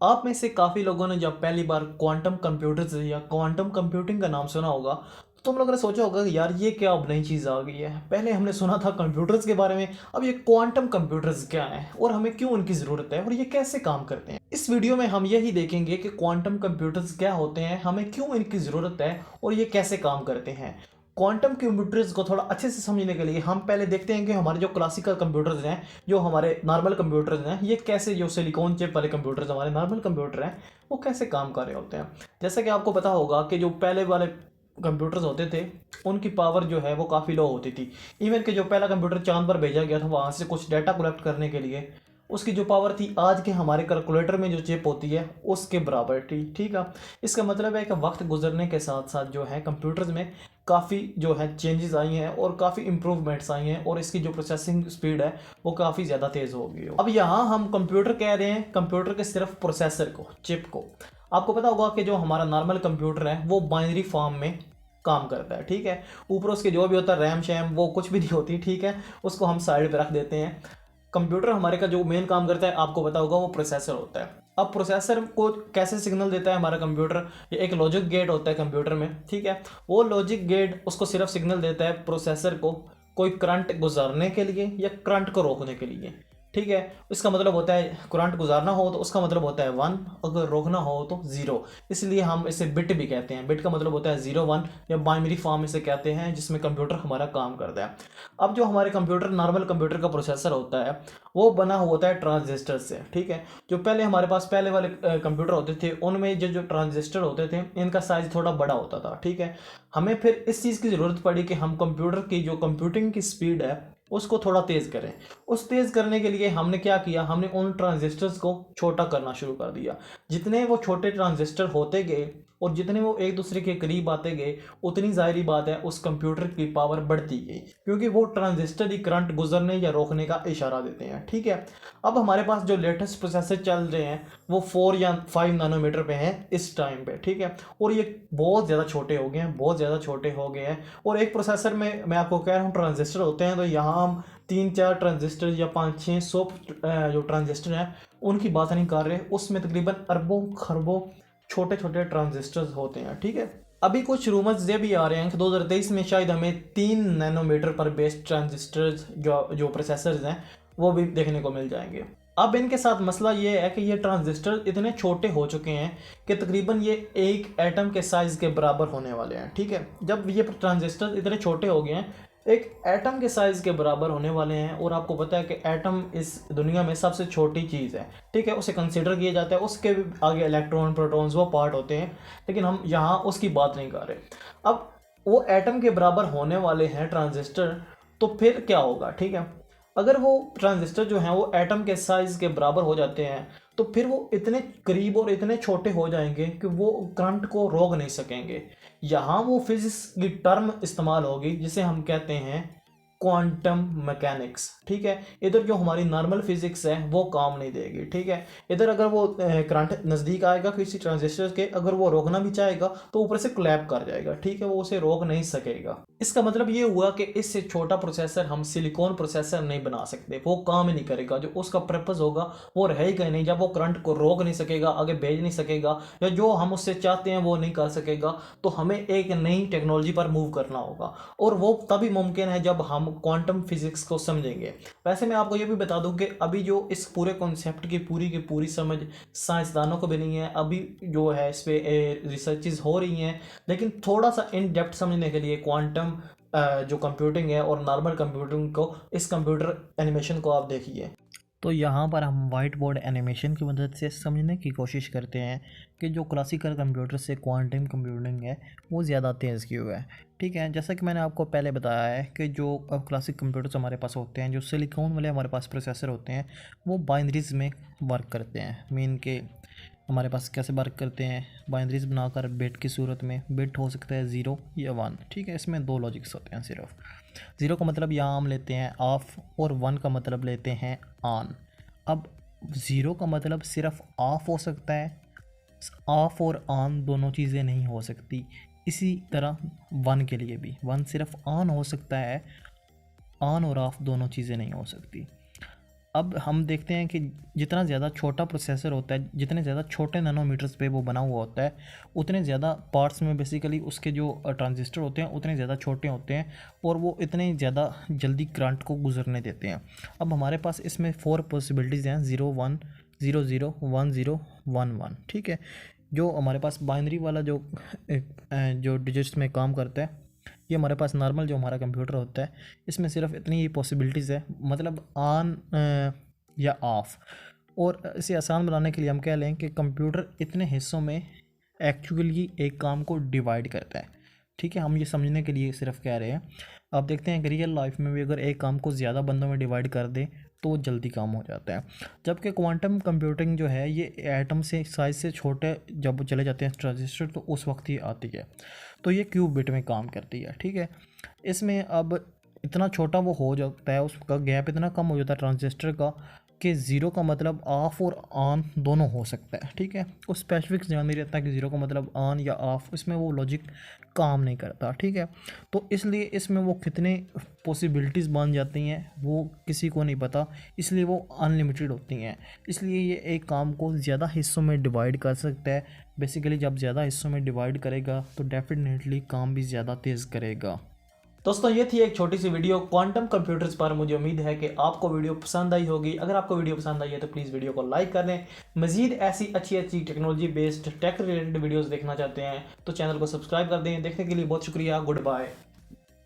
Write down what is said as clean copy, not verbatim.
आप में से काफ़ी लोगों ने जब पहली बार क्वांटम कंप्यूटर्स या क्वांटम कंप्यूटिंग का नाम सुना होगा तो तुम लोगों ने सोचा होगा कि यार ये क्या अब नई चीज़ आ गई है। पहले हमने सुना था कंप्यूटर्स के बारे में, अब ये क्वांटम कंप्यूटर्स क्या हैं और हमें क्यों उनकी ज़रूरत है और ये कैसे काम करते हैं। इस वीडियो में हम यही देखेंगे कि क्वांटम कंप्यूटर्स क्या होते हैं, हमें क्यों इनकी ज़रूरत है और ये कैसे काम करते हैं। क्वांटम कंप्यूटर्स को थोड़ा अच्छे से समझने के लिए हम पहले देखते हैं कि हमारे जो क्लासिकल कंप्यूटर्स हैं, जो हमारे नॉर्मल कंप्यूटर्स हैं, ये कैसे, जो सिलिकॉन चिप वाले कंप्यूटर्स हमारे नॉर्मल कंप्यूटर हैं, वो कैसे काम कर रहे होते हैं। जैसे कि आपको पता होगा कि जो पहले वाले कंप्यूटर्स होते थे उनकी पावर जो है वो काफ़ी लो होती थी। इवन कि जो पहला कंप्यूटर चांद पर भेजा गया था वहाँ से कुछ डाटा कलेक्ट करने के लिए, उसकी जो पावर थी आज के हमारे कैलकुलेटर में जो चिप होती है उसके बराबर थी। ठीक है, इसका मतलब है कि वक्त गुजरने के साथ साथ जो है कंप्यूटर्स में काफ़ी जो है चेंजेस आई हैं और काफ़ी इंप्रूवमेंट्स आई हैं और इसकी जो प्रोसेसिंग स्पीड है वो काफ़ी ज़्यादा तेज़ हो गई हो। अब यहाँ हम कंप्यूटर कह रहे हैं, कंप्यूटर के सिर्फ प्रोसेसर को, चिप को। आपको पता होगा कि जो हमारा नॉर्मल कंप्यूटर है वो बाइनरी फॉर्म में काम करता है। ठीक है, ऊपर उसके जो भी होता है रैम शैम वो कुछ भी नहीं होती। ठीक है, उसको हम साइड पे रख देते हैं। कंप्यूटर हमारे का जो मेन काम करता है आपको पता होगा वो प्रोसेसर होता है। अब प्रोसेसर को कैसे सिग्नल देता है हमारा कंप्यूटर, ये एक लॉजिक गेट होता है कंप्यूटर में। ठीक है, वो लॉजिक गेट उसको सिर्फ सिग्नल देता है प्रोसेसर को कोई करंट गुजारने के लिए या करंट को रोकने के लिए। ठीक है, इसका मतलब होता है करंट गुजारना हो तो उसका मतलब होता है वन, अगर रोकना हो तो ज़ीरो। इसलिए हम इसे बिट भी कहते हैं। बिट का मतलब होता है ज़ीरो वन, या बाइनरी फॉर्म इसे कहते हैं जिसमें कंप्यूटर हमारा काम करता है। अब जो हमारे कंप्यूटर नॉर्मल कंप्यूटर का प्रोसेसर होता है वो बना हुआ होता है ट्रांजिस्टर से। ठीक है, जो पहले हमारे पास पहले वाले कंप्यूटर होते थे उनमें जो जो ट्रांजिस्टर होते थे इनका साइज थोड़ा बड़ा होता था। ठीक है, हमें फिर इस चीज़ की ज़रूरत पड़ी कि हम कंप्यूटर की जो कंप्यूटिंग की स्पीड है उसको थोड़ा तेज़ करें। उस तेज़ करने के लिए हमने क्या किया, हमने उन ट्रांजिस्टर्स को छोटा करना शुरू कर दिया। जितने वो छोटे ट्रांजिस्टर होते गए और जितने वो एक दूसरे के करीब आते गए उतनी ज़ाहिरी बात है उस कंप्यूटर की पावर बढ़ती गई, क्योंकि वो ट्रांजिस्टर ही करंट गुजरने या रोकने का इशारा देते हैं। ठीक है, अब हमारे पास जो लेटेस्ट प्रोसेसर चल रहे हैं वो 4 या 5 नैनोमीटर पे हैं इस टाइम पे। ठीक है, और ये बहुत ज़्यादा छोटे हो गए हैं, बहुत ज़्यादा छोटे हो गए हैं। और एक प्रोसेसर में मैं आपको कह रहा हूँ ट्रांजिस्टर होते हैं, तो यहाँ हम 3 4 ट्रांजिस्टर या 5 6 100 जो ट्रांजिस्टर हैं उनकी बात नहीं कर रहे, उसमें तकरीबन अरबों खरबों छोटे छोटे ट्रांजिस्टर्स होते हैं। ठीक है, अभी कुछ रूमर्स ये भी आ रहे हैं कि 2023 में शायद हमें 3 नैनोमीटर पर बेस्ड ट्रांजिस्टर्स जो जो प्रोसेसर्स हैं वो भी देखने को मिल जाएंगे। अब इनके साथ मसला ये है कि ये ट्रांजिस्टर इतने छोटे हो चुके हैं कि तकरीबन ये एक एटम के साइज़ के बराबर होने वाले हैं। ठीक है, जब ये ट्रांजिस्टर इतने छोटे हो गए हैं एक एटम के साइज़ के बराबर होने वाले हैं, और आपको पता है कि एटम इस दुनिया में सबसे छोटी चीज़ है। ठीक है, उसे कंसिडर किया जाता है, उसके भी आगे इलेक्ट्रॉन प्रोटॉन्स वो पार्ट होते हैं, लेकिन हम यहाँ उसकी बात नहीं कर रहे। अब वो एटम के बराबर होने वाले हैं ट्रांजिस्टर, तो फिर क्या होगा। ठीक है, अगर वो ट्रांजिस्टर जो हैं वो एटम के साइज़ के बराबर हो जाते हैं तो फिर वो इतने करीब और इतने छोटे हो जाएंगे कि वो करंट को रोक नहीं सकेंगे। यहाँ वो फिजिक्स की टर्म इस्तेमाल होगी जिसे हम कहते हैं क्वांटम मैकेनिक्स। ठीक है, इधर जो हमारी नॉर्मल फिजिक्स है वो काम नहीं देगी। ठीक है, इधर अगर वो करंट नज़दीक आएगा किसी ट्रांजिस्टर के, अगर वो रोकना भी चाहेगा तो ऊपर से क्लैप कर जाएगा। ठीक है, वो उसे रोक नहीं सकेगा। इसका मतलब ये हुआ कि इससे छोटा प्रोसेसर हम सिलिकॉन प्रोसेसर नहीं बना सकते, वो काम ही नहीं करेगा। जो उसका पर्पस होगा वो रहेगा ही नहीं। जब वो करंट को रोक नहीं सकेगा, आगे भेज नहीं सकेगा, या जो हम उससे चाहते हैं वो नहीं कर सकेगा, तो हमें एक नई टेक्नोलॉजी पर मूव करना होगा। और वो तभी मुमकिन है जब हम क्वांटम फिजिक्स को समझेंगे। वैसे मैं आपको ये भी बता दूं कि अभी जो इस पूरे कॉन्सेप्ट की पूरी समझ साइंसदानों को भी नहीं है। अभी जो है इस पे रिसर्चेज हो रही हैं, लेकिन थोड़ा सा इन डेप्थ समझने के लिए क्वांटम जो कंप्यूटिंग है और नॉर्मल कंप्यूटिंग को, इस कंप्यूटर एनिमेशन को आप देखिए। तो यहाँ पर हम वाइट बोर्ड एनिमेशन की मदद से समझने की कोशिश करते हैं कि जो क्लासिकल कंप्यूटर से क्वांटम कंप्यूटिंग है वो ज़्यादा तेज़ क्यों है। ठीक है, जैसा कि मैंने आपको पहले बताया है कि जो क्लासिक कंप्यूटर्स हमारे पास होते हैं, जो सिलिकॉन वाले हमारे पास प्रोसेसर होते हैं, वो बाइनरीज में वर्क करते हैं। मीन के हमारे पास कैसे वर्क करते हैं, बाइनरीज बनाकर बिट की सूरत में। बिट हो सकता है 0 या 1। ठीक है, इसमें दो लॉजिक्स होते हैं सिर्फ। 0 का मतलब यहाँ हम लेते हैं ऑफ, और 1 का मतलब लेते हैं ऑन। अब 0 का मतलब सिर्फ ऑफ हो सकता है, ऑफ और ऑन दोनों चीज़ें नहीं हो सकती। इसी तरह 1 के लिए भी 1 सिर्फ ऑन हो सकता है, ऑन और ऑफ दोनों चीज़ें नहीं हो सकती। अब हम देखते हैं कि जितना ज़्यादा छोटा प्रोसेसर होता है, जितने ज़्यादा छोटे नैनोमीटर्स पे वो बना हुआ होता है, उतने ज़्यादा पार्ट्स में बेसिकली उसके जो ट्रांजिस्टर होते हैं उतने ज़्यादा छोटे होते हैं और वो इतने ज़्यादा जल्दी करंट को गुजरने देते हैं। अब हमारे पास इसमें 4 पॉसिबिलिटीज़ हैं, 0 1 0 0 1 0 1 1, ठीक है। जो हमारे पास बाइनरी वाला जो डिजिट्स में काम करता है, ये हमारे पास नॉर्मल जो हमारा कंप्यूटर होता है इसमें सिर्फ इतनी ही पॉसिबिलिटीज़ है, मतलब ऑन या ऑफ। और इसे आसान बनाने के लिए हम कह लें कि कंप्यूटर इतने हिस्सों में एक्चुअली एक काम को डिवाइड करता है, ठीक है। हम ये समझने के लिए सिर्फ कह रहे हैं। आप देखते हैं कि रियल लाइफ में भी अगर एक काम को ज़्यादा बंदों में डिवाइड कर दें तो वो जल्दी काम हो जाता है। जबकि क्वांटम कंप्यूटिंग जो है ये एटम से साइज से छोटे जब वो चले जाते हैं ट्रांजिस्टर तो उस वक्त ही आती है, तो ये क्यूब बिट में काम करती है, ठीक है। इसमें अब इतना छोटा वो हो जाता है, उसका गैप इतना कम हो जाता है ट्रांजिस्टर का कि ज़ीरो का मतलब ऑफ़ और ऑन दोनों हो सकता है, ठीक है। उस स्पेसिफिक ध्यान नहीं रहता कि ज़ीरो का मतलब ऑन या ऑफ़, इसमें वो लॉजिक काम नहीं करता, ठीक है। तो इसलिए इसमें वो कितने पॉसिबिलिटीज़ बन जाती हैं वो किसी को नहीं पता, इसलिए वो अनलिमिटेड होती हैं। इसलिए ये एक काम को ज़्यादा हिस्सों में डिवाइड कर सकता है। बेसिकली जब ज़्यादा हिस्सों में डिवाइड करेगा तो डेफिनेटली काम भी ज़्यादा तेज़ करेगा। दोस्तों ये थी एक छोटी सी वीडियो क्वांटम कंप्यूटर्स पर। मुझे उम्मीद है कि आपको वीडियो पसंद आई होगी। अगर आपको वीडियो पसंद आई है तो प्लीज़ वीडियो को लाइक कर दें। मजीद ऐसी अच्छी अच्छी technology based tech related videos देखना चाहते हैं तो चैनल को सब्सक्राइब कर दें। देखने के लिए बहुत शुक्रिया। Good bye.